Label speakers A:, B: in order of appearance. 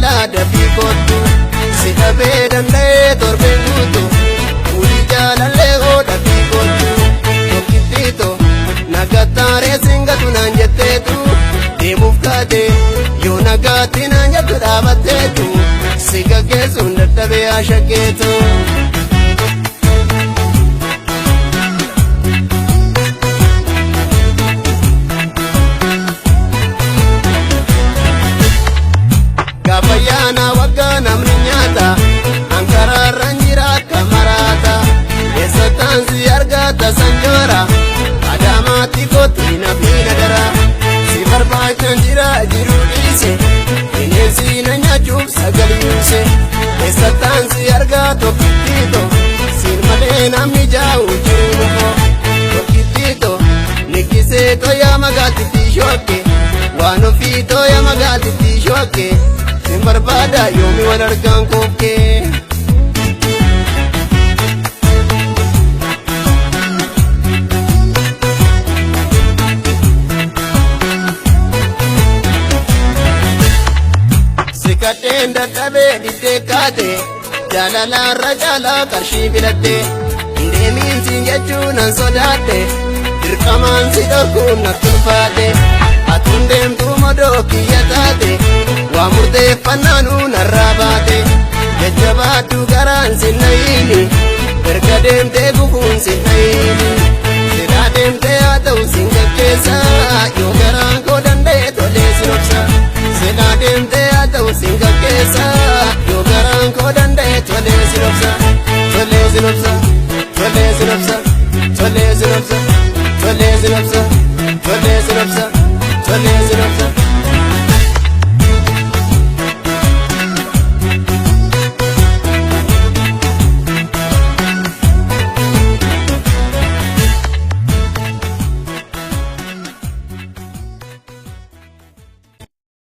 A: jaalala dafii kottu si dhabee danda'ee torbeen guutu fuuli jaalalee hoo dafii kottu tokkittiito nagattaaree singatu naan jetteetu deemuuf kaate yoo nagaatti naan jettu dhaabatteetu si gaggeessuun dadhabee ashakkeetu. Gaafayaana waggaa namni nyaata ankaraarran jira akka maraata eessataan si argata sanjoora adaamaatti kooti nafiina dara si barbaachan jira jiruu dhiise bineensi na nyaachuuf sagaliuse eessataan si argaa tokkittiito siin malee namni jaa'u jiru mufo tokkittiito nikkisee toya magaatitti shookke waan ofii toya magaatitti shookke sin barbaada yoomi wal argaan kookee. Si kadheen dadhabee dhiddee kaate jaalalaarra jaalaa qarshii filatte deemiin siin jechuun nan sodaadhe dirqamaan si dhorkuun natti ulfaate atuun deemtuu modoo kiyya taate waa murteeffannaanuu narraa baate jajjabaaddu garaan sinna hiini erga deemtee gufuun sinna hiini silaa deemtee haa ta'u sin gaggeessa yoo garaan koo danda'e tolee sin obsa silaa deemtee haa ta'u sin gaggeessa yoo garaan koo danda'e tolee sin obsa tolee sin obsa tolee sin obsa tolee sin obsa tolee sin obsa tolee sin obsa tolee sin obsa.